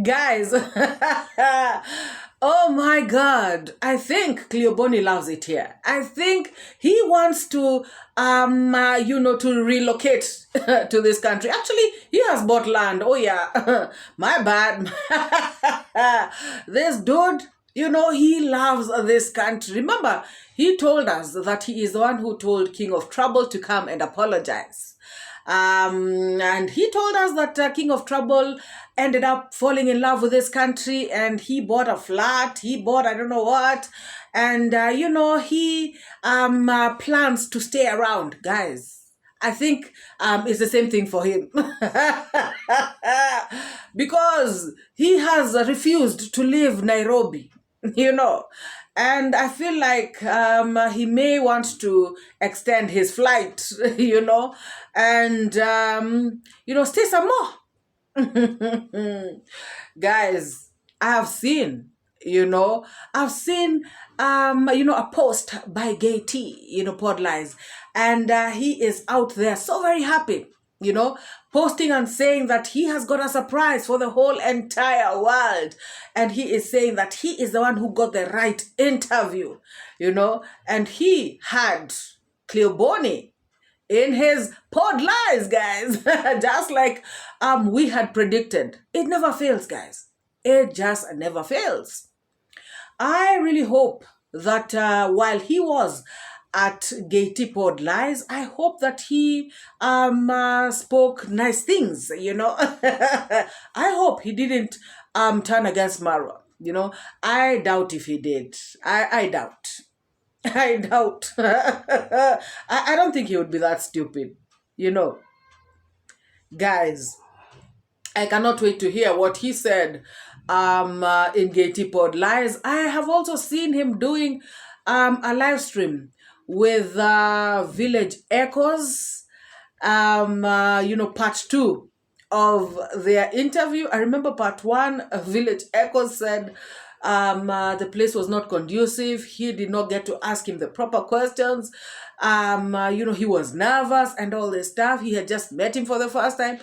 Guys, oh my God, I think Cleobony loves it here. I think he wants to, to relocate to this country. Actually, he has bought land. Oh yeah, my bad. This dude, he loves this country. Remember, he told us that he is the one who told King of Trouble to come and apologize. And he told us that King of Trouble ended up falling in love with this country, and he bought a flat, he bought I don't know what, and he plans to stay around. Guys, I think it's the same thing for him. Because he has refused to leave Nairobi, and I feel like he may want to extend his flight, and, stay some more. Guys, I have seen, a post by Gay-T, Pod Lies, and he is out there so very happy, posting and saying that he has got a surprise for the whole entire world. And he is saying that he is the one who got the right interview, and he had Cleobony in his Pod Lies, guys. Just like we had predicted. It never fails, guys. It just never fails. I really hope that while he was at Gay-T Pod Lies, I hope that he spoke nice things, I hope he didn't turn against MORAA, I doubt if he did. I doubt. I doubt. I don't think he would be that stupid, Guys, I cannot wait to hear what he said in Gay-T Pod Lies. I have also seen him doing a live stream with Village Echoes, part 2 of their interview. I remember part 1, Village Echoes said the place was not conducive. He did not get to ask him the proper questions. He was nervous and all this stuff. He had just met him for the first time.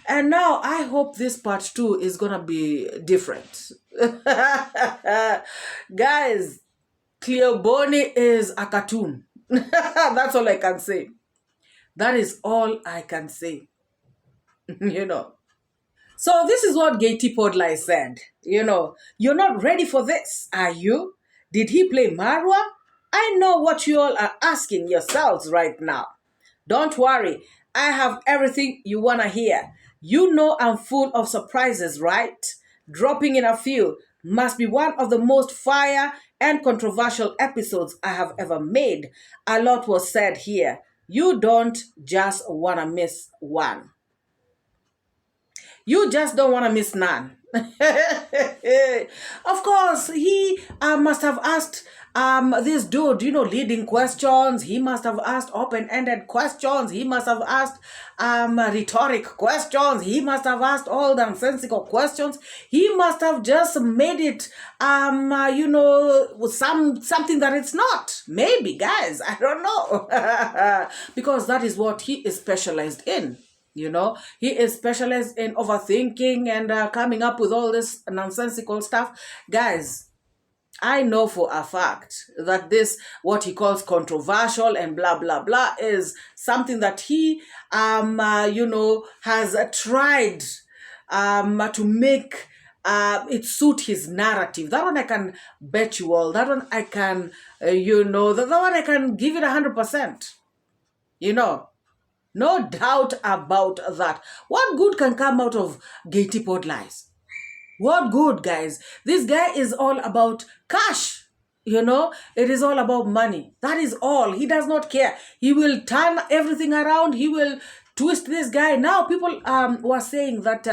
And now I hope this part 2 is going to be different. Guys, Cleobony is a cartoon. That's all I can say. That is all I can say. So this is what Gay-T Pod Lies said. You're not ready for this, are you? Did he play MORAA? I know what you all are asking yourselves right now. Don't worry. I have everything you want to hear. I'm full of surprises, right? Dropping in a few must be one of the most fire and controversial episodes I have ever made. A lot was said here. You don't just want to miss one. You just don't want to miss none. Of course, he must have asked this dude, leading questions. He must have asked open-ended questions. He must have asked rhetoric questions. He must have asked all the nonsensical questions. He must have just made it, something that it's not. Maybe, guys, I don't know. Because that is what he is specialized in. He is specialized in overthinking and coming up with all this nonsensical stuff. Guys, I know for a fact that this, what he calls controversial and blah, blah, blah, is something that he, has tried to make it suit his narrative. That one I can bet you all. That one I can, that one I can give it 100%. No doubt about that. What good can come out of Gay-T Pod Lies? What good, guys? This guy is all about cash. It is all about money. That is all. He does not care. He will turn everything around. He will twist this guy. Now people were saying that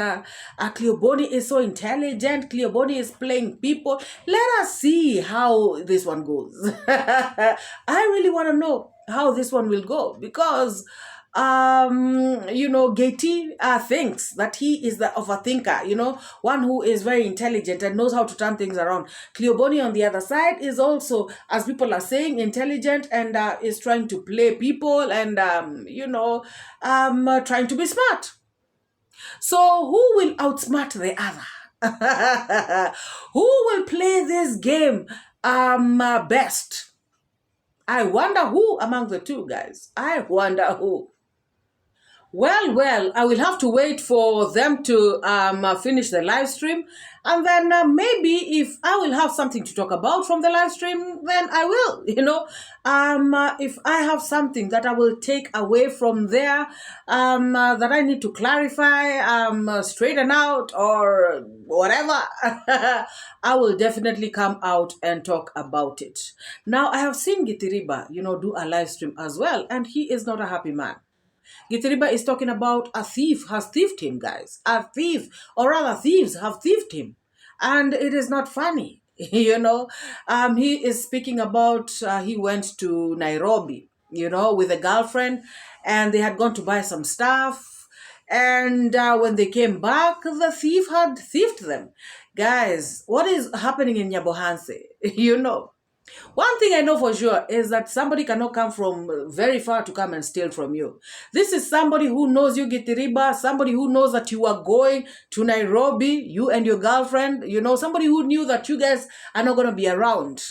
Cleobony is so intelligent. Cleobony is playing people. Let us see how this one goes. I really want to know how this one will go, because Gay-T thinks that he is the overthinker, one who is very intelligent and knows how to turn things around. Cleobony on the other side is also, as people are saying, intelligent and is trying to play people and, trying to be smart. So who will outsmart the other? Who will play this game best? I wonder who among the two guys. I wonder who. Well, I will have to wait for them to finish the live stream. And then maybe if I will have something to talk about from the live stream, then I will, if I have something that I will take away from there, that I need to clarify, straighten out or whatever, I will definitely come out and talk about it. Now, I have seen Gitiriba, do a live stream as well, and he is not a happy man. Gitiriba is talking about a thief has thieved him, guys. A thief, or rather thieves have thieved him. And it is not funny, He is speaking about he went to Nairobi, with a girlfriend, and they had gone to buy some stuff. And when they came back, the thief had thieved them. Guys, what is happening in 𝐵𝐵𝐃𝐒? One thing I know for sure is that somebody cannot come from very far to come and steal from you. This is somebody who knows you, Gitiriba, somebody who knows that you are going to Nairobi, you and your girlfriend, somebody who knew that you guys are not going to be around.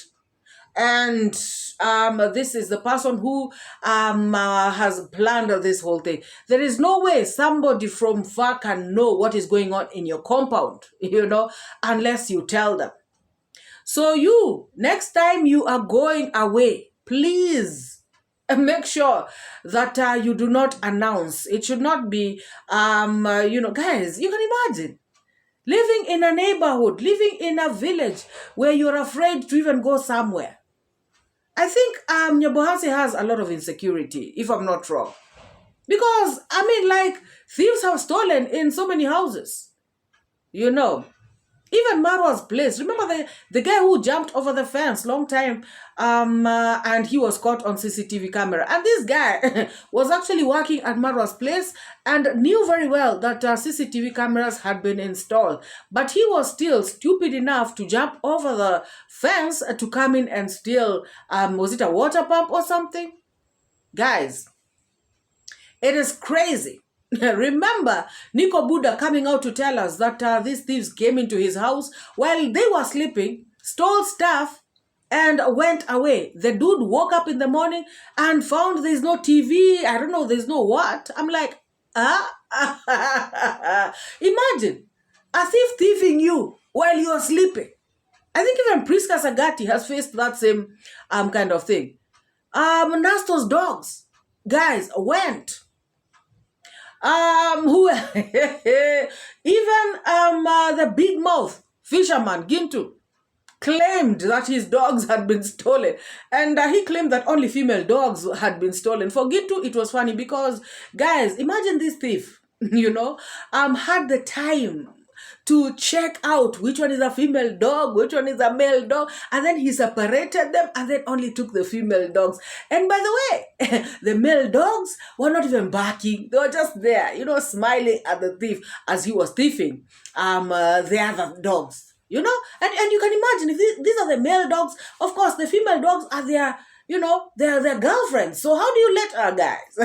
And this is the person who has planned this whole thing. There is no way somebody from far can know what is going on in your compound, unless you tell them. So next time you are going away, please make sure that you do not announce. It should not be, guys, you can imagine living in a neighborhood, living in a village where you're afraid to even go somewhere. I think 𝐵𝐵𝐃𝐒 has a lot of insecurity, if I'm not wrong. Because, thieves have stolen in so many houses, Even MORAA's place. Remember the guy who jumped over the fence long time, and he was caught on CCTV camera. And this guy was actually working at MORAA's place and knew very well that CCTV cameras had been installed. But he was still stupid enough to jump over the fence to come in and steal, was it a water pump or something? Guys, it is crazy. Remember Nico Buddha coming out to tell us that these thieves came into his house while they were sleeping, stole stuff, and went away. The dude woke up in the morning and found there's no TV. I don't know, there's no what. I'm like, Imagine a thief thieving you while you're sleeping. I think even Priska Sagati has faced that same kind of thing. Nasto's dogs, guys, went. Who even the big mouth fisherman Gintu claimed that his dogs had been stolen, and he claimed that only female dogs had been stolen. For Gintu, it was funny because, guys, imagine this thief, had the time to check out which one is a female dog, which one is a male dog, and then he separated them and then only took the female dogs. And by the way, the male dogs were not even barking. They were just there, smiling at the thief as he was thieving the other dogs, And you can imagine, if these are the male dogs, of course, the female dogs are their girlfriends. So how do you let her, guys?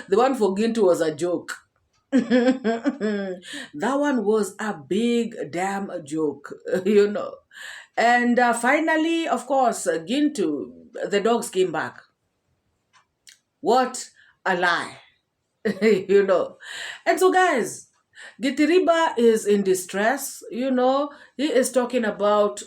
The one for Gintu was a joke. That one was a big damn joke, And finally, of course, Gintu, the dogs came back. What a lie, And so, guys, Gitiriba is in distress, He is talking about,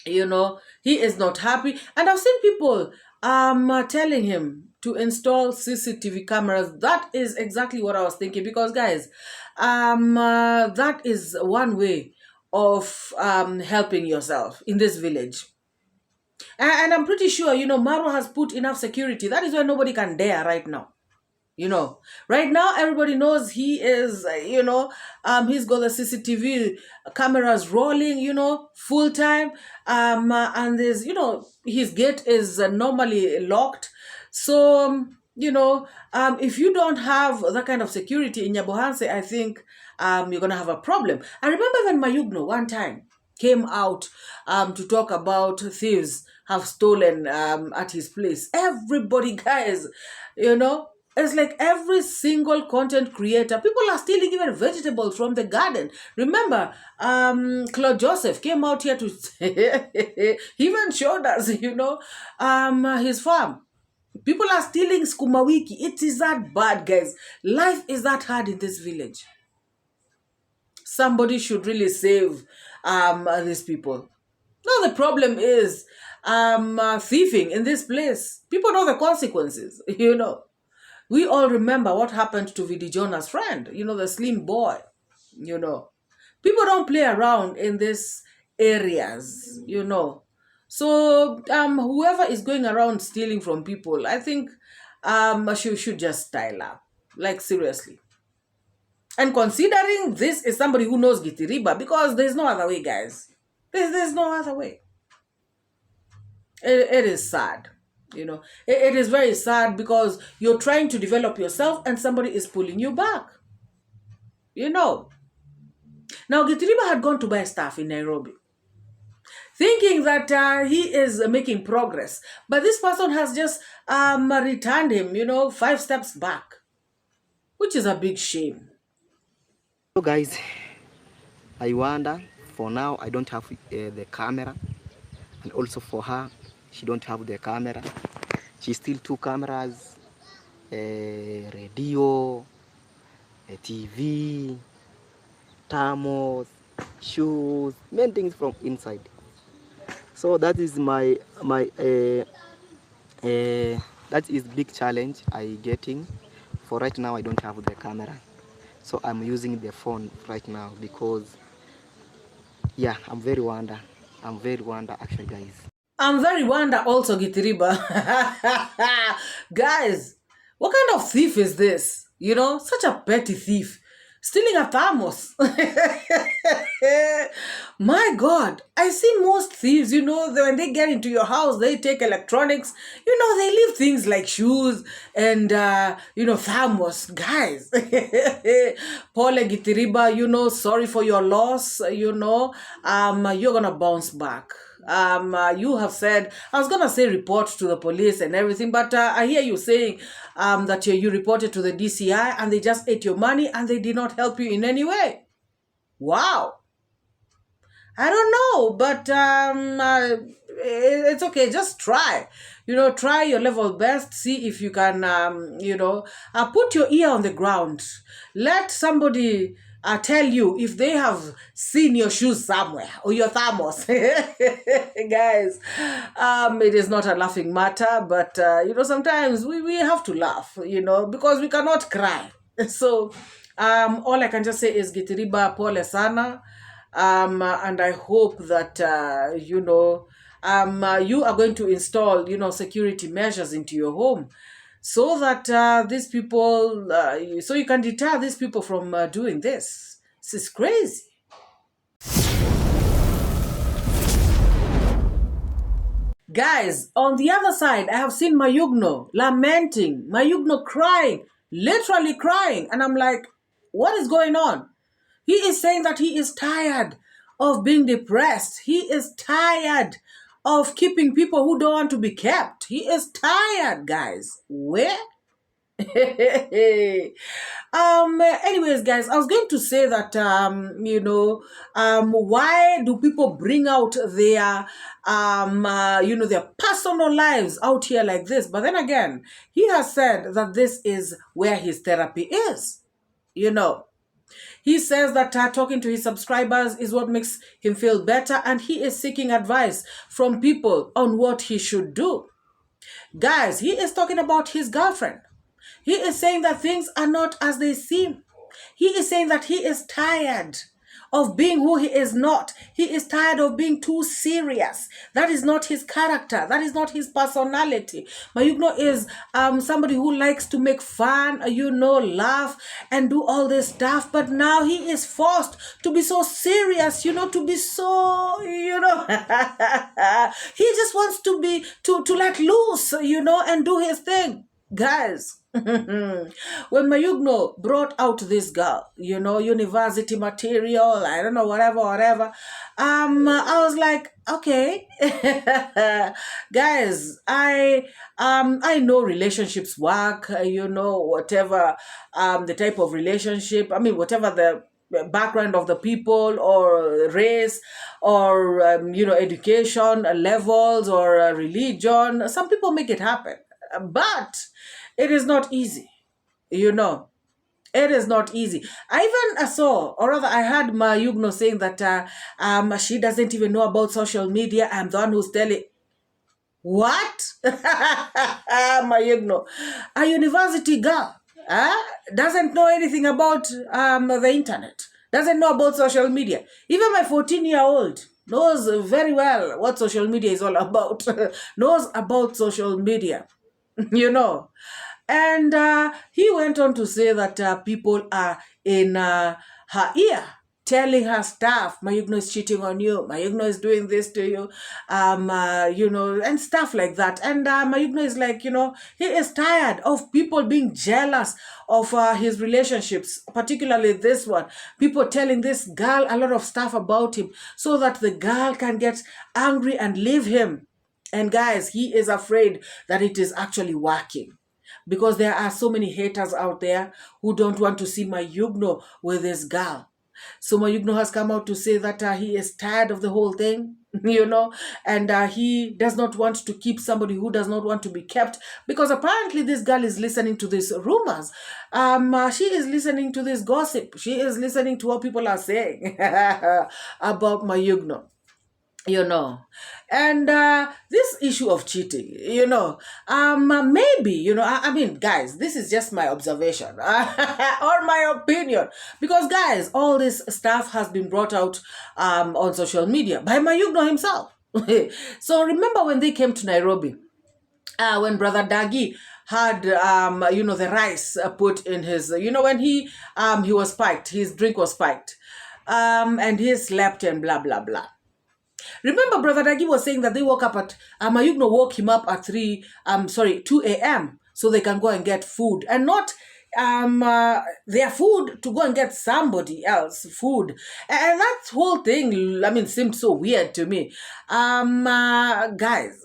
he is not happy. And I've seen people telling him to install CCTV cameras. That is exactly what I was thinking, because, guys, that is one way of helping yourself in this village. And I'm pretty sure, MORAA has put enough security. That is why nobody can dare right now. Right now, everybody knows he is, he's got the CCTV cameras rolling, full time. And there's, his gate is normally locked. So, if you don't have that kind of security in 𝐵𝐵𝐃𝐒, I think you're going to have a problem. I remember when Mayuguno one time came out to talk about thieves have stolen at his place. Everybody, guys, It's like every single content creator, people are stealing even vegetables from the garden. Remember, Claude Joseph came out here to he even showed us, his farm. People are stealing skuma wiki. It is that bad, guys. Life is that hard in this village. Somebody should really save these people. No, the problem is thieving in this place. People know the consequences, We all remember what happened to Vidi Jonah's friend, the slim boy, People don't play around in these areas, So whoever is going around stealing from people, I think she should just style up. Like, seriously. And considering this is somebody who knows Gitiriba, because there's no other way, guys. There's no other way. It is sad. It is very sad because you're trying to develop yourself and somebody is pulling you back. Now, Gitiriba had gone to buy stuff in Nairobi, thinking that he is making progress. But this person has just returned him, 5 steps back, which is a big shame. So guys, I wonder, for now I don't have the camera, and also for her, she don't have the camera. She still 2 cameras, radio, TV, thermos, shoes, many things from inside. So that is that is big challenge I getting. For right now I don't have the camera, so I'm using the phone right now because yeah, I'm very wonder actually, guys. I'm very wonder also, Gitiriba. Guys, what kind of thief is this? Such a petty thief. Stealing a thermos. My God, I see most thieves, when they get into your house, they take electronics, they leave things like shoes and, thermos. Guys, Paul Gitiriba, sorry for your loss, you're going to bounce back. You have said, I was gonna say report to the police and everything, but I hear you saying that you reported to the DCI and they just ate your money and they did not help you in any way. Wow. I don't know, but it's okay. Just try. Try your level best. See if you can, put your ear on the ground. Let somebody tell you if they have seen your shoes somewhere or your thermos. Guys, it is not a laughing matter, but, sometimes we have to laugh, because we cannot cry. So, all I can just say is Gitiriba pole sana. And I hope that, you are going to install, security measures into your home so that these people, so you can deter these people from doing this. This is crazy. Guys, on the other side, I have seen Mayuguno lamenting, Mayuguno crying, literally crying. And I'm like, what is going on? He is saying that he is tired of being depressed. He is tired of keeping people who don't want to be kept. He is tired, guys. Where? Anyways, guys, I was going to say that, why do people bring out their, their personal lives out here like this? But then again, he has said that this is where his therapy is, He says that talking to his subscribers is what makes him feel better, and he is seeking advice from people on what he should do. Guys, he is talking about his girlfriend. He is saying that things are not as they seem. He is saying that he is tired of being who he is not. He is tired of being too serious. That is not his character. That is not his personality. Mayuguno is somebody who likes to make fun, laugh and do all this stuff. But now he is forced to be so serious, to be so, he just wants to be, to let loose, and do his thing. Guys, When Mayuguno brought out this girl, you know, university material, I don't know, whatever, I was like, okay, guys, I know relationships work, you know, whatever, the type of relationship, I mean, whatever the background of the people or race or you know, education levels or religion, some people make it happen, but it is not easy, you know. It is not easy. I even saw, or rather I heard Mayuguno saying that she doesn't even know about social media. I'm the one who's telling. What? Mayuguno, a university girl, doesn't know anything about the internet, doesn't know about social media. Even my 14-year-old knows very well what social media is all about, knows about social media, you know. And he went on to say that people are in her ear telling her stuff. Mayuguno is cheating on you. Mayuguno is doing this to you, you know, and stuff like that. And Mayuguno is like, you know, he is tired of people being jealous of his relationships, particularly this one. People telling this girl a lot of stuff about him so that the girl can get angry and leave him. And guys, he is afraid that it is actually working, because there are so many haters out there who don't want to see Mayuguno with this girl. So Mayuguno has come out to say that he is tired of the whole thing, you know, and he does not want to keep somebody who does not want to be kept, because apparently this girl is listening to these rumors. She is listening to this gossip. She is listening to what people are saying about Mayuguno, you know. And this issue of cheating, you know, maybe, you know, I mean, guys, this is just my observation or my opinion, because guys, all this stuff has been brought out on social media by Mayuguno himself. So remember when they came to Nairobi, when Brother Dagi had you know, the rice put in his, you know, when he was spiked, his drink was spiked, and he slept and blah blah blah. Remember, Brother Dagi was saying that they woke up at, Mayuguno woke him up at 2 a.m. so they can go and get food, and not their food, to go and get somebody else food. And that whole thing, I mean, seemed so weird to me. Guys,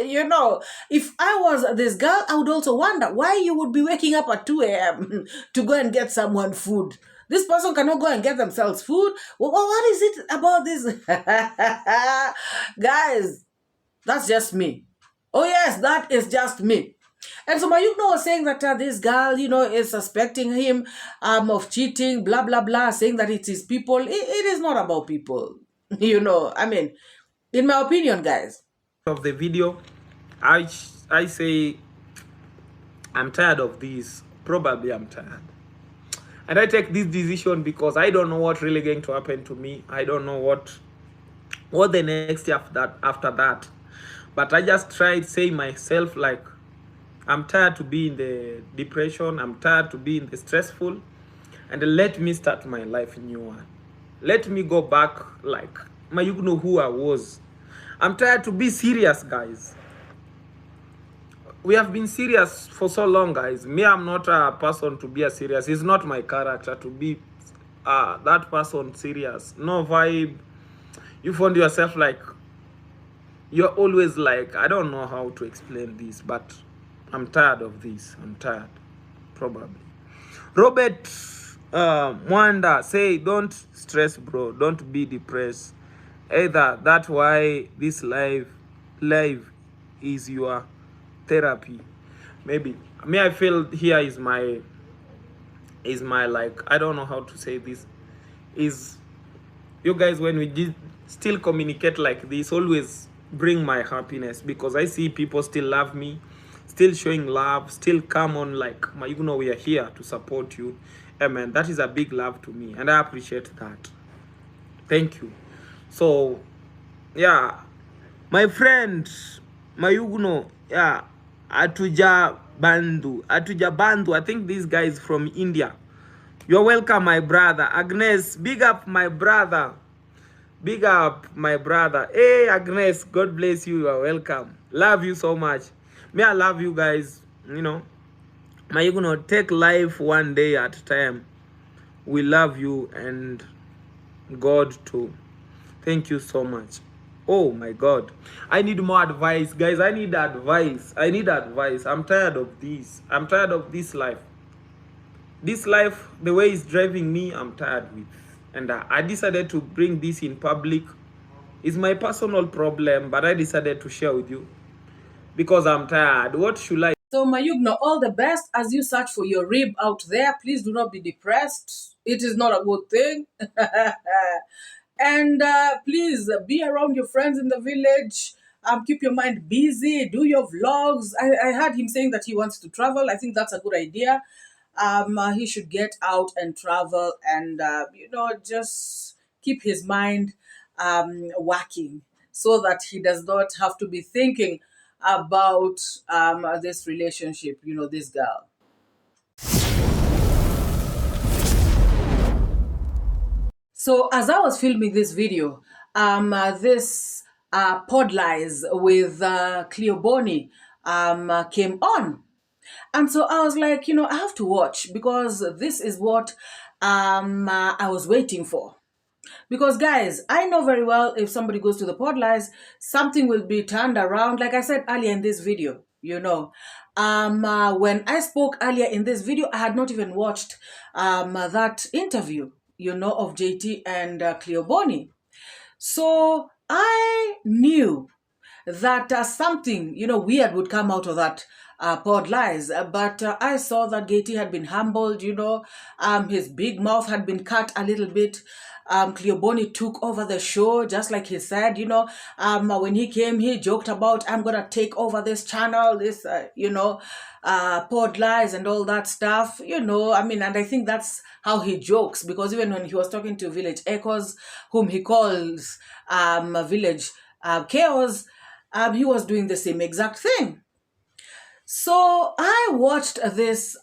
you know, if I was this girl, I would also wonder why you would be waking up at 2 a.m. to go and get someone food. This person cannot go and get themselves food. Well, what is it about this? Guys, that's just me. Oh yes, that is just me. And so Mayuguno was saying that this girl, you know, is suspecting him of cheating, blah, blah, blah, saying that it's his people. It is not about people. You know, I mean, in my opinion, guys. Of the video, I say I'm tired of this. Probably I'm tired. And I take this decision because I don't know what's really going to happen to me. I don't know what the next step after that. But I just tried saying myself, like, I'm tired to be in the depression. I'm tired to be in the stressful. And let me start my life new one. Let me go back like Mayuguno who I was. I'm tired to be serious, guys. We have been serious for so long, guys. Me, I'm not a person to be a serious. It's not my character to be that person serious. No vibe. You find yourself like, you're always like, I don't know how to explain this, but I'm tired of this. I'm tired, probably. Robert Mwanda say, don't stress, bro. Don't be depressed. Either that's why this life is your therapy. Maybe me, I feel here is my like, I don't know how to say this, is you guys, when we still communicate like this, always bring my happiness, because I see people still love me, still showing love, still come on like, Mayuguno, we are here to support you. Amen. That is a big love to me, and I appreciate that. Thank you. So yeah, my friend Mayuguno, yeah, Atuja Bandu, I think this guy is from India. You're welcome, my brother. Agnes, big up my brother. Big up my brother. Hey Agnes, God bless you. You are welcome. Love you so much. Me, I love you guys, you know. Mayuguno, take life one day at a time. We love you and God too. Thank you so much. Oh my God. I need more advice. Guys, I need advice. I need advice. I'm tired of this. I'm tired of this life. This life, the way it's driving me, I'm tired with. And I decided to bring this in public. It's my personal problem, but I decided to share with you because I'm tired. What should I? So Mayuguno, all the best as you search for your rib out there. Please do not be depressed. It is not a good thing. And please be around your friends in the village. Keep your mind busy. Do your vlogs. I heard him saying that he wants to travel. I think that's a good idea. He should get out and travel and, just keep his mind working so that he does not have to be thinking about this relationship, this girl. So as I was filming this video, this pod lies with Cleo bonny came on. And so I was like, I have to watch because this is what I was waiting for. Because guys, I know very well if somebody goes to the pod lies, something will be turned around. Like I said earlier in this video, when I spoke earlier in this video, I had not even watched that interview, of JT and Cleo bonny. So I knew that something, weird would come out of that pod lies. But I saw that JT had been humbled, his big mouth had been cut a little bit. Cleo bonny took over the show, just like he said, when he came, he joked about, I'm going to take over this channel, this, pod lies and all that stuff, and I think that's how he jokes, because even when he was talking to Village Echoes, whom he calls Village Chaos, he was doing the same exact thing. So I watched this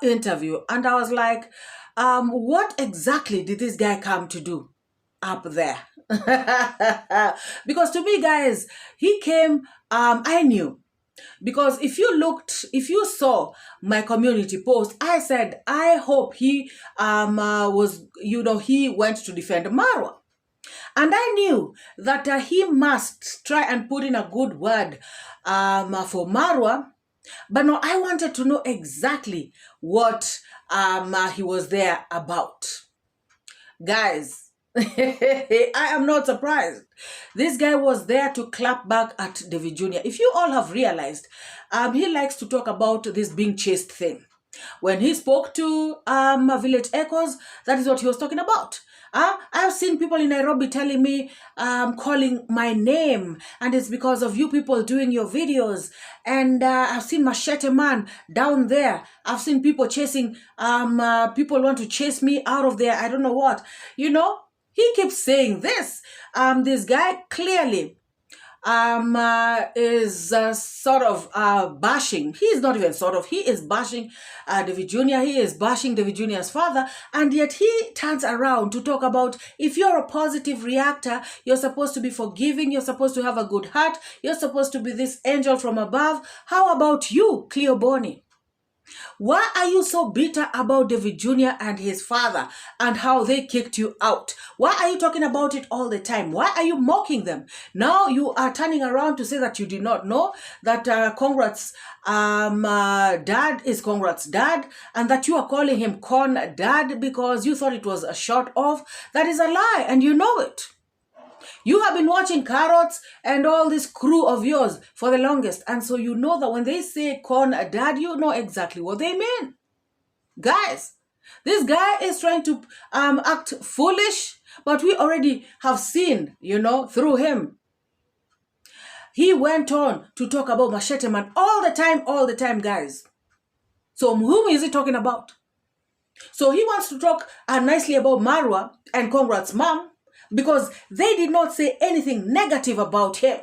interview and I was like, what exactly did this guy come to do up there? Because to me, guys, he came, I knew. Because if you saw my community post, I said, I hope he he went to defend MORAA. And I knew that he must try and put in a good word for MORAA. But no, I wanted to know exactly what he was there about. Guys, I am not surprised. This guy was there to clap back at David Jr. If you all have realized, he likes to talk about this being chased thing. When he spoke to Village Echoes, that is what he was talking about. I've seen people in Nairobi telling me, calling my name, and it's because of you people doing your videos. And I've seen Machete Man down there. I've seen people chasing, people want to chase me out of there. I don't know what. He keeps saying this. This guy clearly is sort of bashing. He's not even sort of. He is bashing David Jr. He is bashing David Jr.'s father. And yet he turns around to talk about, if you're a positive reactor, you're supposed to be forgiving. You're supposed to have a good heart. You're supposed to be this angel from above. How about you, Cleo bonny? Why are you so bitter about David Jr. and his father and how they kicked you out? Why are you talking about it all the time? Why are you mocking them? Now you are turning around to say that you did not know that Conrad's dad is Conrad's dad, and that you are calling him Con Dad because you thought it was a short off. That is a lie, and you know it. You have been watching Carrots and all this crew of yours for the longest. And so you know that when they say Con Dad, you know exactly what they mean. Guys, this guy is trying to act foolish, but we already have seen, through him. He went on to talk about Machete Man all the time, guys. So whom is he talking about? So he wants to talk nicely about MORAA and Conrad's mom, because they did not say anything negative about him.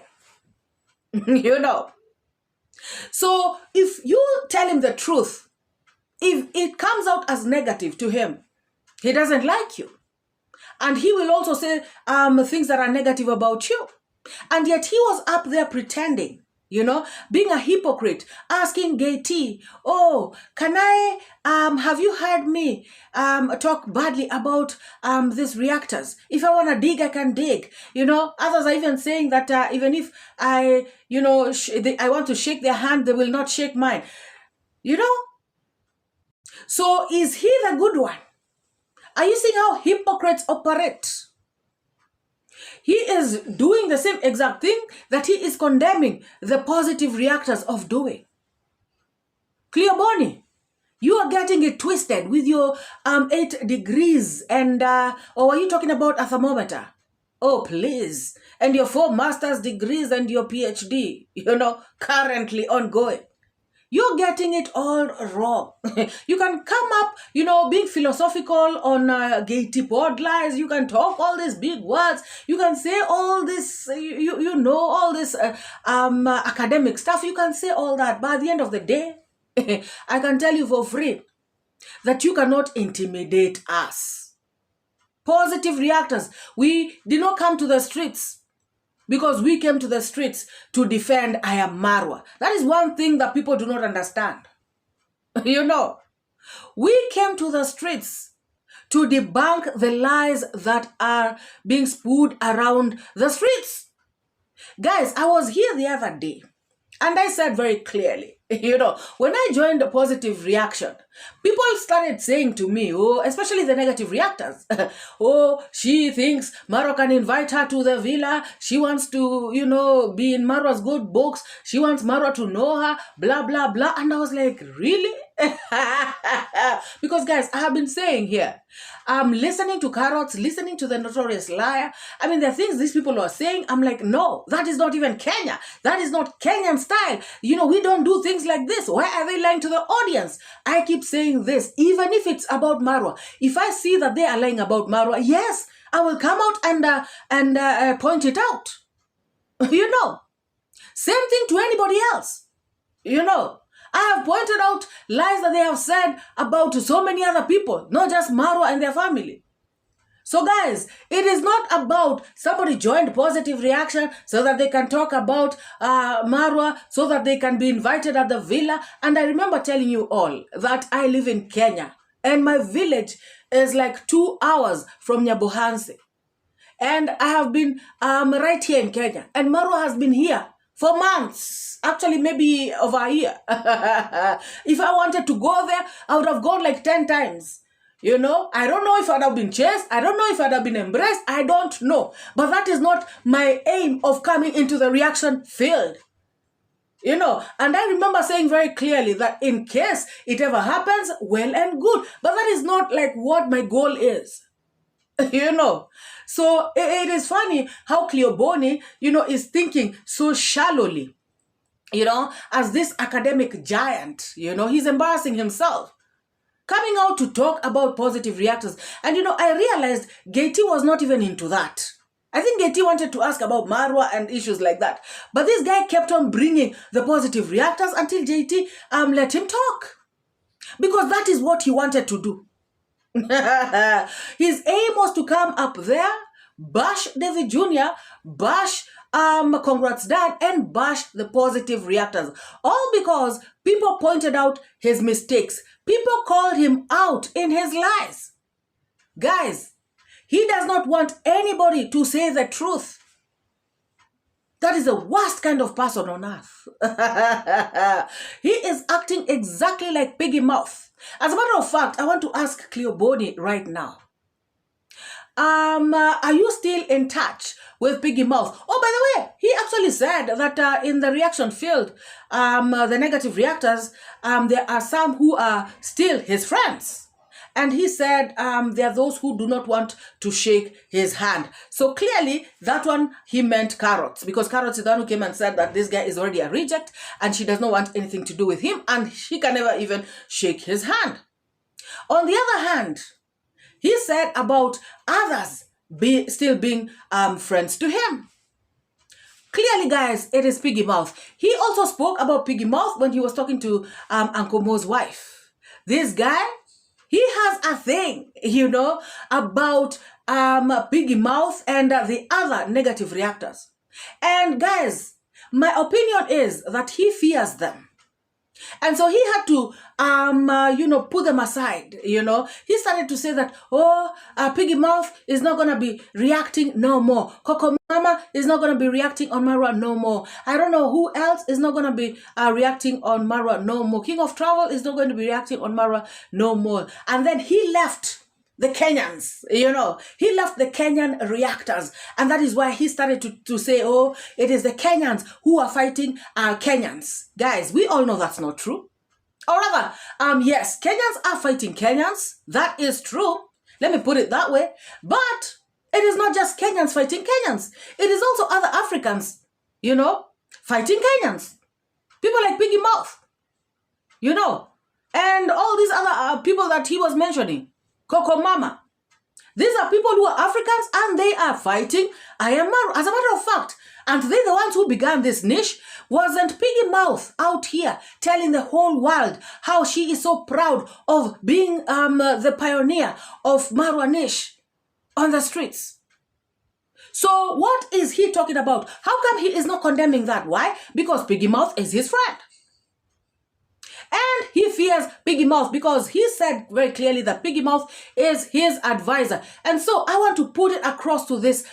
So if you tell him the truth, if it comes out as negative to him, he doesn't like you. And he will also say things that are negative about you. And yet he was up there pretending You know, being a hypocrite, asking 𝐷𝐿, oh, can I, have you heard me talk badly about these reactors? If I want to dig, I can dig. You know, others are even saying that even if I, you know, I want to shake their hand, they will not shake mine. You know? So is he the good one? Are you seeing how hypocrites operate? He is doing the same exact thing that he is condemning the positive reactors of doing. Cleo bonny, you are getting it twisted with your 8 degrees and, or are you talking about a thermometer? Oh, please. And your 4 master's degrees and your PhD, you know, currently ongoing. You're getting it all wrong. You can come up, you know, being philosophical on 𝐷𝐿 pod lies. You can talk all these big words. You can say all this, you know, all this academic stuff. You can say all that. But at the end of the day, I can tell you for free that you cannot intimidate us. Positive reactors. We did not come to the streets because we came to the streets to defend I am MORAA. That is one thing that people do not understand. You know, we came to the streets to debunk the lies that are being spewed around the streets. Guys, I was here the other day and I said very clearly, you know, when I joined the positive reaction, people started saying to me, oh, especially the negative reactors, oh, she thinks MORAA can invite her to the villa. She wants to, you know, be in MORAA's good books. She wants MORAA to know her, blah, blah, blah. And I was like, really? Because guys, I have been saying here, I'm listening to Carrots, listening to the notorious liar. I mean, the things these people are saying, I'm like, no, that is not even Kenya. That is not Kenyan style. You know, we don't do things like this. Why are they lying to the audience? I keep saying this, even if it's about MORAA. If I see that they are lying about MORAA, yes, I will come out and point it out. You know, same thing to anybody else. You know, I have pointed out lies that they have said about so many other people, not just MORAA and their family. So guys, it is not about somebody joined positive reaction so that they can talk about MORAA, so that they can be invited at the villa. And I remember telling you all that I live in Kenya and my village is like 2 hours from Nyabohansi. And I have been right here in Kenya and MORAA has been here for months, actually maybe over a year. If I wanted to go there, I would have gone like 10 times. You know, I don't know if I'd have been chased. I don't know if I'd have been embraced. I don't know. But that is not my aim of coming into the reaction field. You know, and I remember saying very clearly that in case it ever happens, well and good. But that is not like what my goal is. You know, so it is funny how Cleo bonny, you know, is thinking so shallowly, you know, as this academic giant. You know, he's embarrassing himself, coming out to talk about positive reactors. And, you know, I realized 𝐷𝐿 was not even into that. I think 𝐷𝐿 wanted to ask about MORAA and issues like that. But this guy kept on bringing the positive reactors until 𝐷𝐿 let him talk. Because that is what he wanted to do. His aim was to come up there, bash David Jr., bash Congrats Dad, and bash the positive reactors. All because people pointed out his mistakes. People called him out in his lies. Guys, he does not want anybody to say the truth. That is the worst kind of person on earth. He is acting exactly like Piggy Mouth. As a matter of fact, I want to ask Cleo bonny right now. Are you still in touch with Piggy Mouth? Oh, by the way, he actually said that in the reaction field, the negative reactors, there are some who are still his friends. And he said there are those who do not want to shake his hand. So clearly, that one, he meant Carrots. Because Carrots is the one who came and said that this guy is already a reject and she does not want anything to do with him. And she can never even shake his hand. On the other hand, he said about others still being friends to him. Clearly, guys, it is Piggy Mouth. He also spoke about Piggy Mouth when he was talking to Uncle Mo's wife. This guy, he has a thing, you know, about Piggy Mouth and the other negative reactors. And guys, my opinion is that he fears them. And so he had to, put them aside, He started to say that, Piggy Mouth is not going to be reacting no more. Coco Mama is not going to be reacting on MORAA no more. I don't know who else is not going to be reacting on MORAA no more. King of Travel is not going to be reacting on MORAA no more. And then he left the Kenyans, he left the Kenyan reactors. And that is why he started to say, it is the Kenyans who are fighting Kenyans. Guys, we all know that's not true. Or rather, yes, Kenyans are fighting Kenyans. That is true. Let me put it that way. But it is not just Kenyans fighting Kenyans. It is also other Africans, fighting Kenyans. People like Piggy Mouth, and all these other people that he was mentioning. Coco Mama. These are people who are Africans and they are fighting MORAA. As a matter of fact, and they the ones who began this niche. Wasn't Piggy Mouth out here telling the whole world how she is so proud of being the pioneer of MORAA niche on the streets? So what is he talking about? How come he is not condemning that? Why? Because Piggy Mouth is his friend. And he fears Piggy Mouth because he said very clearly that Piggy Mouth is his advisor. And so I want to put it across to this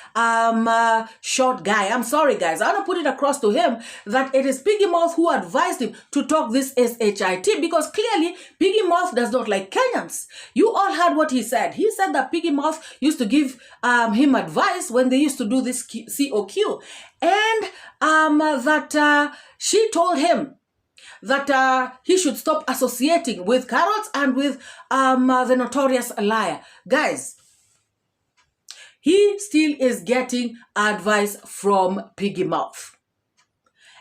short guy. I'm sorry, guys. I want to put it across to him that it is Piggy Mouth who advised him to talk this SHIT because clearly Piggy Mouth does not like Kenyans. You all heard what he said. He said that Piggy Mouth used to give him advice when they used to do this COQ. And that she told him that he should stop associating with carrots and with the notorious liar. Guys, he still is getting advice from Piggy Mouth.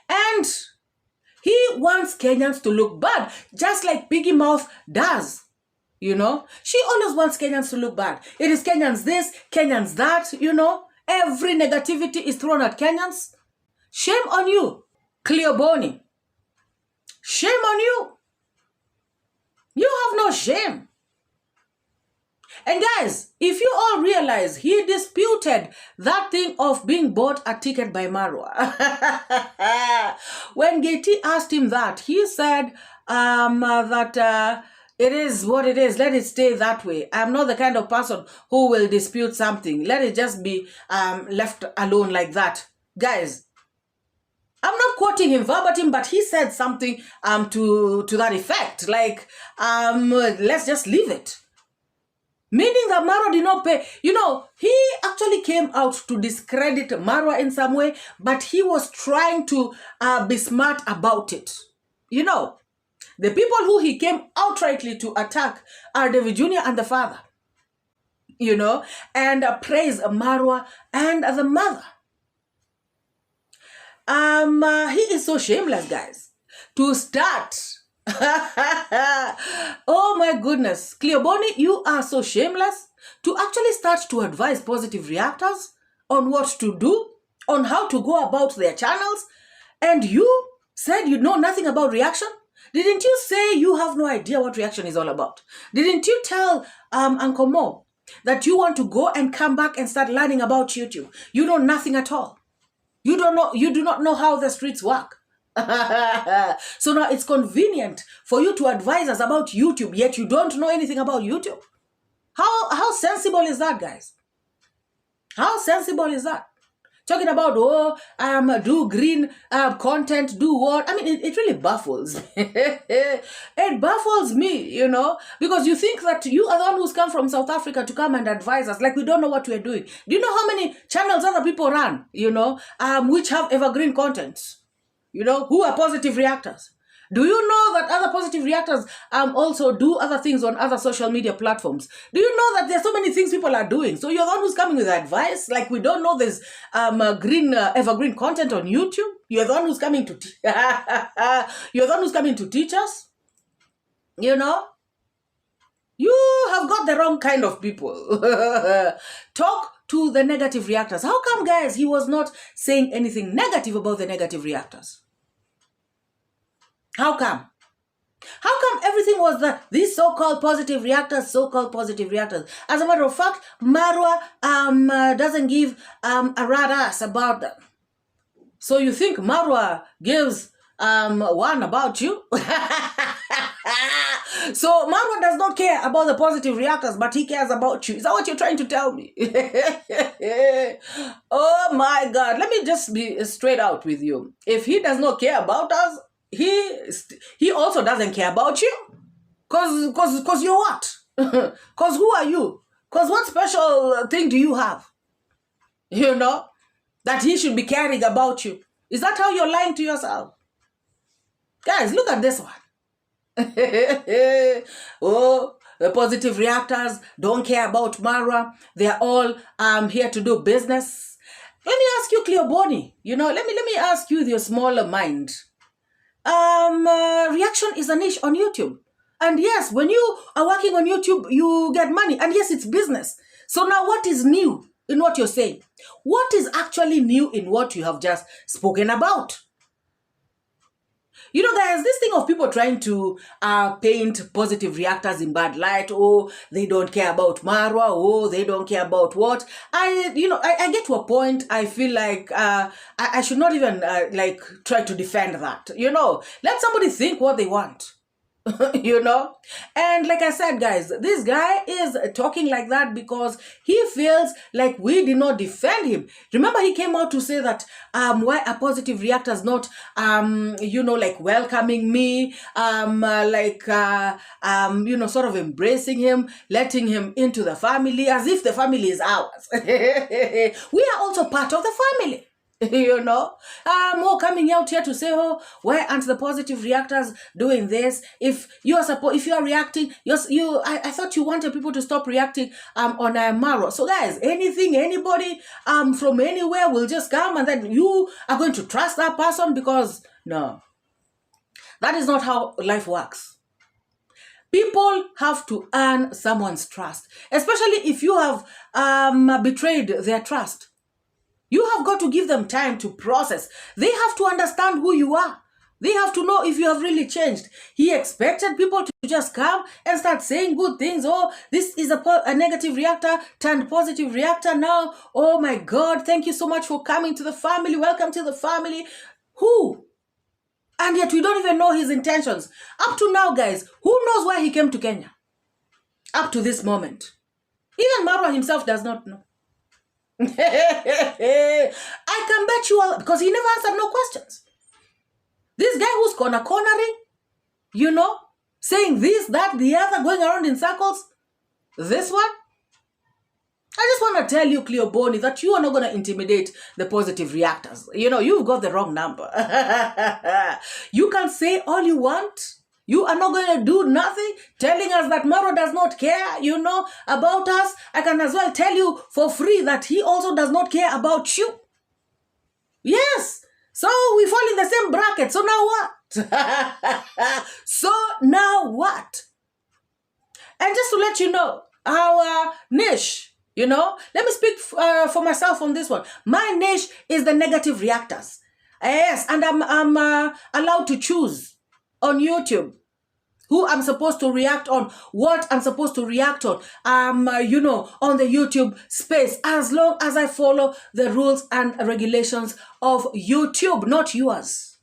And he wants Kenyans to look bad, just like Piggy Mouth does. She always wants Kenyans to look bad. It is Kenyans this, Kenyans that, Every negativity is thrown at Kenyans. Shame on you, Cleo bonny. Shame on you. You have no shame. And guys, if you all realize he disputed that thing of being bought a ticket by MORAA. When Gitiriba asked him that, he said that it is what it is. Let it stay that way. I'm not the kind of person who will dispute something. Let it just be left alone like that. Guys, I'm not quoting him verbatim, but he said something to that effect. Like, let's just leave it. Meaning that MORAA did not pay. He actually came out to discredit MORAA in some way, but he was trying to be smart about it. The people who he came outrightly to attack are David Jr. and the father. And praise MORAA and the mother. He is so shameless, guys. To start. Oh my goodness. Cleobony, you are so shameless to actually start to advise positive reactors on what to do, on how to go about their channels. And you said you know nothing about reaction? Didn't you say you have no idea what reaction is all about? Didn't you tell Uncle Mo that you want to go and come back and start learning about YouTube? You know nothing at all. You do not know how the streets work. So now it's convenient for you to advise us about YouTube, yet you don't know anything about YouTube. How sensible is that, guys? How sensible is that? Talking about, do green content, do what? I mean, it really baffles me. It baffles me, because you think that you are the one who's come from South Africa to come and advise us, like we don't know what we're doing. Do you know how many channels other people run, which have evergreen content, who are positive reactors? Do you know that other positive reactors also do other things on other social media platforms? Do you know that there's so many things people are doing? So you're the one who's coming with advice, like we don't know there's evergreen content on YouTube. You're the one who's coming to you're the one who's coming to teach us. You have got the wrong kind of people. Talk to the negative reactors. How come, guys, he was not saying anything negative about the negative reactors? How come? How come everything was these so-called positive reactors, so-called positive reactors? As a matter of fact, MORAA doesn't give a rat ass about them. So you think MORAA gives one about you? So MORAA does not care about the positive reactors, but he cares about you. Is that what you're trying to tell me? Oh my God. Let me just be straight out with you. If he does not care about us, he also doesn't care about you. Cause you're what? Cause who are you? Cause what special thing do you have? You know? That he should be caring about you. Is that how you're lying to yourself? Guys, look at this one. Oh, the positive reactors don't care about MORAA. They're all here to do business. Let me ask you, Cleo bonny. You know, let me ask you with your smaller mind. Reaction is a niche on YouTube. And yes, when you are working on YouTube, you get money. And yes, it's business. So now what is new in what you're saying? What is actually new in what you have just spoken about? You know, guys, this thing of people trying to paint positive reactors in bad light. Oh, they don't care about MORAA. Oh, they don't care about what. I get to a point, I feel like I should not even try to defend that. You know, let somebody think what they want. You know, and like I said, guys, this guy is talking like that because he feels like we did not defend him. Remember, he came out to say that why a positive reactor is not welcoming me, sort of embracing him, letting him into the family as if the family is ours. We are also part of the family. You know, coming out here to say, oh, why aren't the positive reactors doing this? If you are reacting, I thought you wanted people to stop reacting on MORAA. So guys, anybody from anywhere will just come and then you are going to trust that person, because no, that is not how life works. People have to earn someone's trust, especially if you have betrayed their trust. You have got to give them time to process. They have to understand who you are. They have to know if you have really changed. He expected people to just come and start saying good things. Oh, this is a negative reactor turned positive reactor now. Oh my God, thank you so much for coming to the family. Welcome to the family. Who? And yet we don't even know his intentions. Up to now, guys, who knows why he came to Kenya? Up to this moment. Even MORAA himself does not know. I can bet you all, because he never answered no questions. This guy who's cornering, you know, saying this, that, the other, going around in circles. This one, I just want to tell you, Cleo bonny, that you are not going to intimidate the positive reactors. You know, you've got the wrong number. You can say all you want. You are not going to do nothing, telling us that MORAA does not care, you know, about us. I can as well tell you for free that he also does not care about you. Yes. So we fall in the same bracket. So now what? So now what? And just to let you know, our niche, you know, let me speak for myself on this one. My niche is the negative reactors. Yes, and I'm allowed to choose on YouTube who I'm supposed to react on, what I'm supposed to react on, on the YouTube space, as long as I follow the rules and regulations of YouTube, not yours.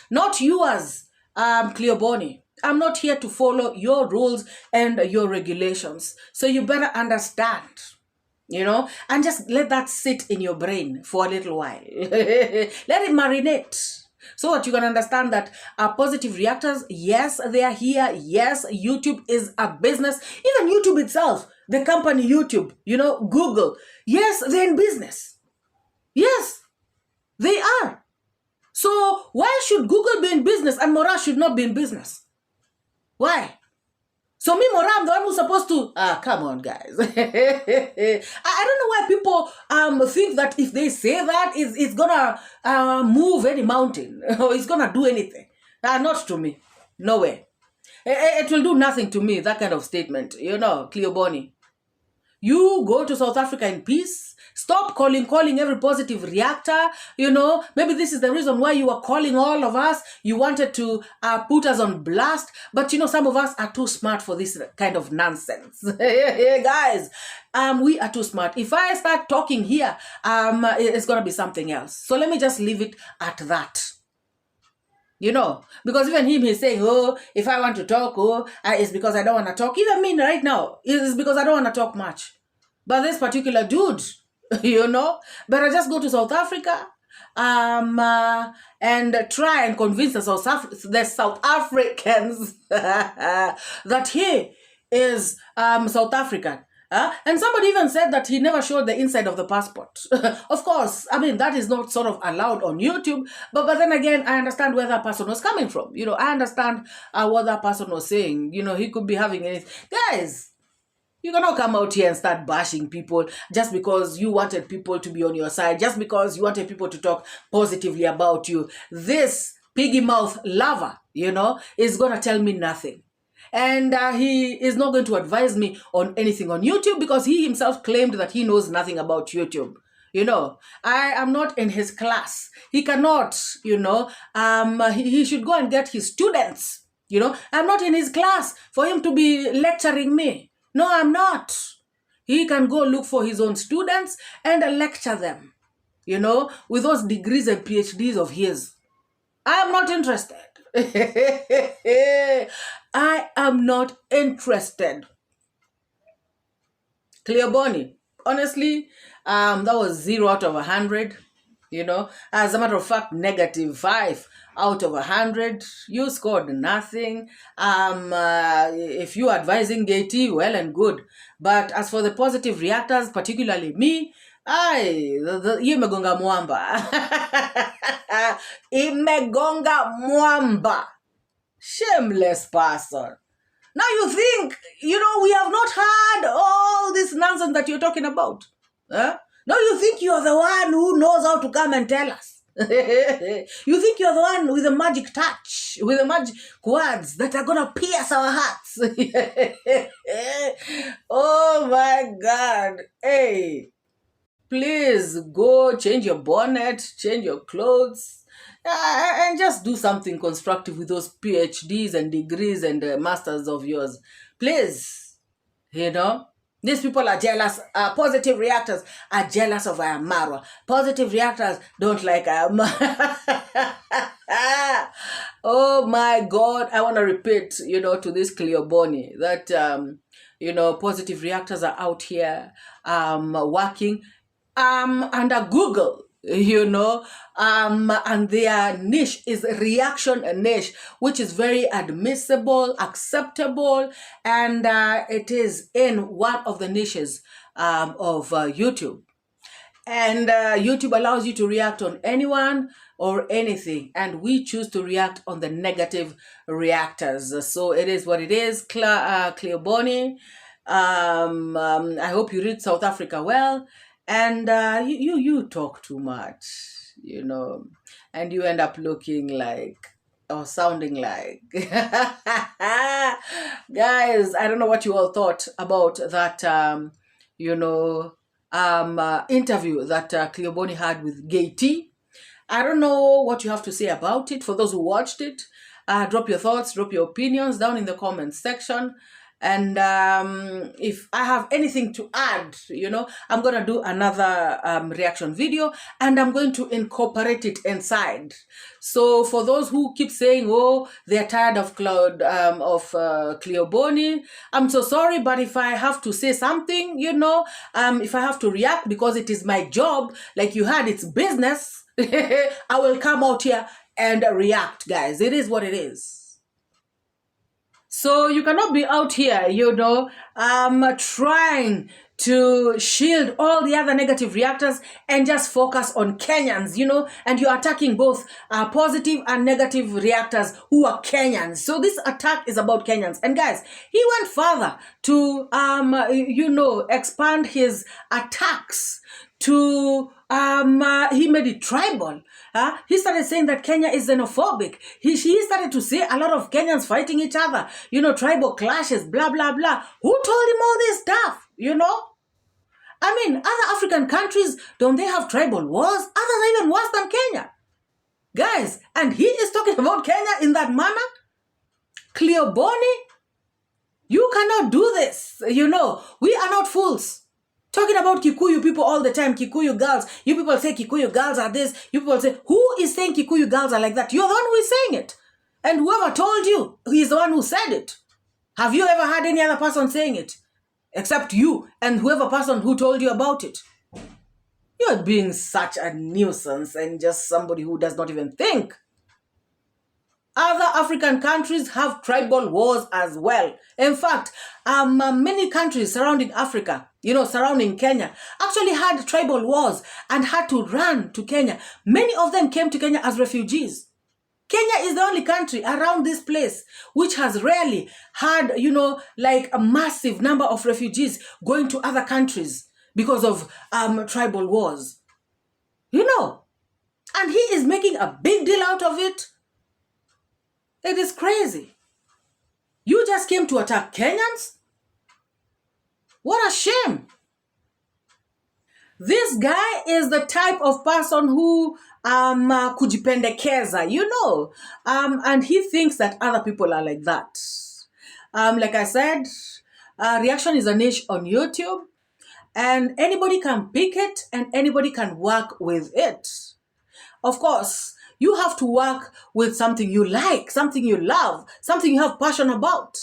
Not yours, Cleo bonny. I'm not here to follow your rules and your regulations. So you better understand, you know, and just let that sit in your brain for a little while. Let it marinate. So that you can understand that positive reactors, yes, they are here. Yes, YouTube is a business. Even YouTube itself, the company YouTube, you know, Google. Yes, they're in business. Yes, they are. So why should Google be in business and MORAA should not be in business? Why? So me, MORAA, I'm the one who's supposed to... come on, guys. I don't know why people think that if they say that, it's going to move any mountain or it's going to do anything. Not to me. No way. It will do nothing to me, that kind of statement. You know, Cleo bonny. You go to South Africa in peace. Stop calling every positive reactor. You know, maybe this is the reason why you are calling all of us. You wanted to put us on blast. But, you know, some of us are too smart for this kind of nonsense. Hey, guys, we are too smart. If I start talking here, it's going to be something else. So let me just leave it at that. You know, because even him, he's saying, oh, if I want to talk, it's because I don't want to talk. Even me right now, it's because I don't want to talk much. But this particular dude, you know, better just go to South Africa and try and convince the South Africans that he is South African. And somebody even said that he never showed the inside of the passport. Of course, I mean, that is not sort of allowed on YouTube. But then again, I understand where that person was coming from. You know, I understand what that person was saying. You know, he could be having anything. Guys, you cannot come out here and start bashing people just because you wanted people to be on your side, just because you wanted people to talk positively about you. This piggy mouth lover, you know, is going to tell me nothing. And he is not going to advise me on anything on YouTube because he himself claimed that he knows nothing about YouTube. You know, I am not in his class. He cannot, you know, he should go and get his students. You know, I'm not in his class for him to be lecturing me. No, I'm not. He can go look for his own students and lecture them, you know, with those degrees and PhDs of his. I am not interested. I am not interested. Cleo bonny, honestly, that was 0 out of 100. You know, as a matter of fact, -5 out of 100. You scored nothing. If you are advising 𝐷𝐿, well and good. But as for the positive reactors, particularly me, imegonga mwamba. Imegonga mwamba. Shameless person. Now you think, you know, we have not heard all this nonsense that you're talking about. Huh? Now you think you're the one who knows how to come and tell us. You think you're the one with the magic touch, with the magic words that are going to pierce our hearts. Oh my God. Hey, please go change your bonnet, change your clothes. And just do something constructive with those PhDs and degrees and masters of yours. Please, you know, these people are jealous. Positive reactors are jealous of MORAA. Positive reactors don't like MORAA. Oh my God. I want to repeat, you know, to this Cleo bonny that, you know, positive reactors are out here working under Google. You know, and their niche is reaction niche, which is very admissible, acceptable, and it is in one of the niches of YouTube. And YouTube allows you to react on anyone or anything, and we choose to react on the negative reactors. So it is what it is. Cleo bonny. I hope you read South Africa well. And you talk too much, you know, and you end up looking like or sounding like. Guys, I don't know what you all thought about that, you know, interview that Cleo bonny had with 𝐷𝐿. I don't know what you have to say about it. For those who watched it, drop your thoughts, drop your opinions down in the comments section. And if I have anything to add, you know, I'm going to do another reaction video and I'm going to incorporate it inside. So for those who keep saying, oh, they're tired of Cleo bonny, I'm so sorry. But if I have to say something, you know, if I have to react because it is my job, like you had, it's business, I will come out here and react, guys. It is what it is. So you cannot be out here, you know, trying to shield all the other negative reactors and just focus on Kenyans, you know, and you're attacking both positive and negative reactors who are Kenyans. So this attack is about Kenyans. And guys, he went further to, you know, expand his attacks to, he made it tribal. He started saying that Kenya is xenophobic. He started to say a lot of Kenyans fighting each other, you know, tribal clashes, blah, blah, blah. Who told him all this stuff, you know? I mean, other African countries, don't they have tribal wars? Others are even worse than Kenya. Guys, and he is talking about Kenya in that manner? Cleo bonny, you cannot do this. You know, we are not fools. Talking about Kikuyu people all the time, Kikuyu girls. You people say Kikuyu girls are this. You people say, who is saying Kikuyu girls are like that? You're the one who is saying it. And whoever told you, he is the one who said it. Have you ever heard any other person saying it? Except you and whoever person who told you about it. You're being such a nuisance and just somebody who does not even think. Other African countries have tribal wars as well. In fact, many countries surrounding Africa, surrounding Kenya, actually had tribal wars and had to run to Kenya. Many of them came to Kenya as refugees. Kenya is the only country around this place which has rarely had, like a massive number of refugees going to other countries because of tribal wars. And he is making a big deal out of it. It is crazy. You just came to attack Kenyans? What a shame. This guy is the type of person who kujipendekeza, and he thinks that other people are like that. Like I said, reaction is a niche on YouTube, and anybody can pick it and anybody can work with it. Of course, you have to work with something you like, something you love, something you have passion about.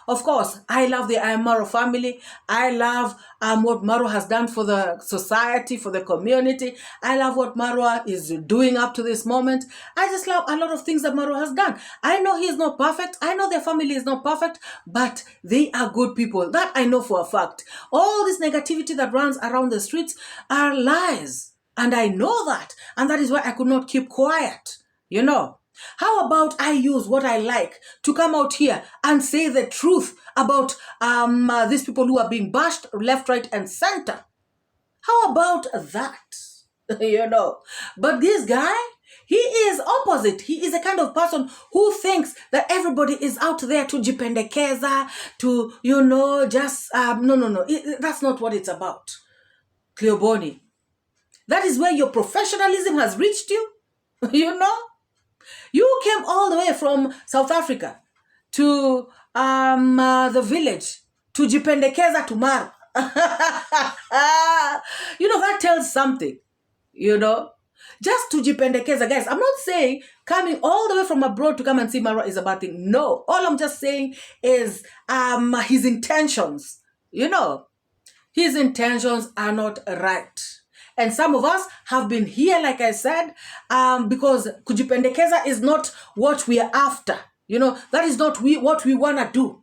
Of course, I love the MORAA family. I love what MORAA has done for the society, for the community. I love what MORAA is doing up to this moment. I just love a lot of things that MORAA has done. I know he is not perfect. I know their family is not perfect, but they are good people. That I know for a fact. All this negativity that runs around the streets are lies. And I know that. And that is why I could not keep quiet. How about I use what I like to come out here and say the truth about these people who are being bashed left, right, and center? How about that? But this guy, he is opposite. He is the kind of person who thinks that everybody is out there to jipendekeza, to, no. That's not what it's about. Cleo bonny. That is where your professionalism has reached you. You came all the way from South Africa to the village to jipendekeza to MORAA. That tells something, Just to jipendekeza. Guys, I'm not saying coming all the way from abroad to come and see MORAA is a bad thing. No. All I'm just saying is his intentions. His intentions are not right. And some of us have been here, like I said, because kujipendekeza is not what we are after. That is not what we want to do.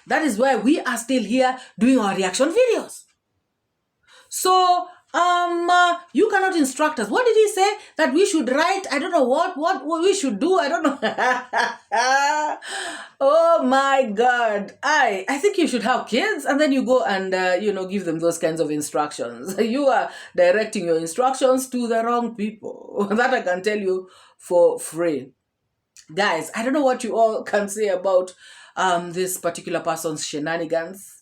That is why we are still here doing our reaction videos. So, you cannot instruct us. What did he say? That we should write? I don't know what we should do. I don't know. Oh my God. I think you should have kids and then you go and, give them those kinds of instructions. You are directing your instructions to the wrong people. That I can tell you for free. Guys, I don't know what you all can say about this particular person's shenanigans.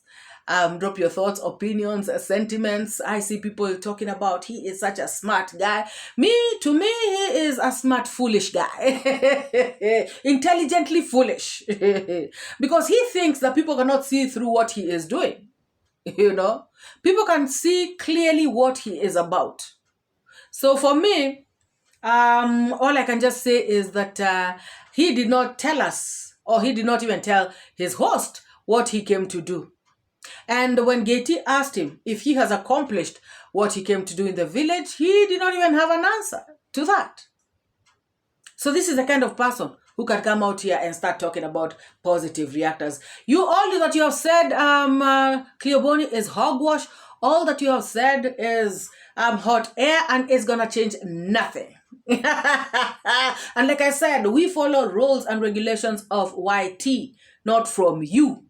Drop your thoughts, opinions, sentiments. I see people talking about he is such a smart guy. To me, he is a smart, foolish guy. Intelligently foolish. Because he thinks that people cannot see through what he is doing. People can see clearly what he is about. So for me, all I can just say is that he did not tell us, or he did not even tell his host what he came to do. And when Gitiriba asked him if he has accomplished what he came to do in the village, he did not even have an answer to that. So this is the kind of person who can come out here and start talking about positive reactors. All that you have said, Cleobony, is hogwash. All that you have said is hot air and it's going to change nothing. And like I said, we follow rules and regulations of YT, not from you.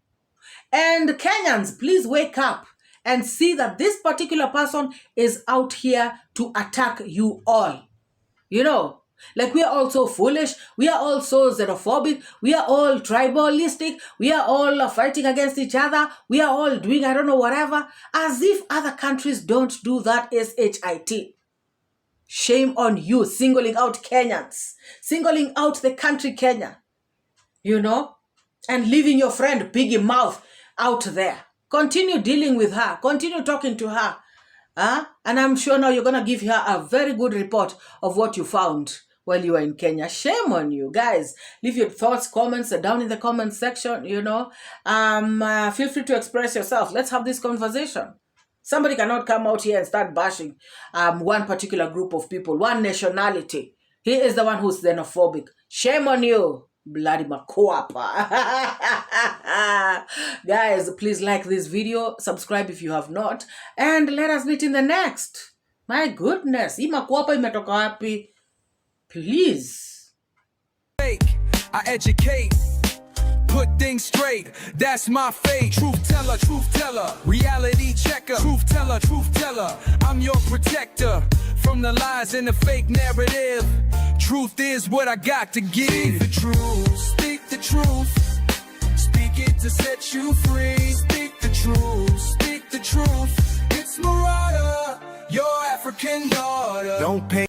And Kenyans, please wake up and see that this particular person is out here to attack you all. Like, we are all so foolish. We are all so xenophobic. We are all tribalistic. We are all fighting against each other. We are all doing, I don't know, whatever. As if other countries don't do that SHIT. Shame on you, singling out Kenyans. Singling out the country Kenya. You know? And leaving your friend Piggy Mouth out there. Continue dealing with her. Continue talking to her. And I'm sure now you're going to give her a very good report of what you found while you were in Kenya. Shame on you, guys. Leave your thoughts, comments down in the comment section, you know. Feel free to express yourself. Let's have this conversation. Somebody cannot come out here and start bashing one particular group of people, one nationality. He is the one who's xenophobic. Shame on you. Bloody makoapa. Guys, please like this video, subscribe if you have not, and let us meet in the next. My goodness, hii makoapa imetoka wapi? Please. I educate, put things straight, that's my fate. Truth teller, reality checker. Truth teller, I'm your protector from the lies and the fake narrative. Truth is what I got to give. Speak the truth, speak the truth. Speak it to set you free. Speak the truth, speak the truth. It's MORAA, your African daughter. Don't pay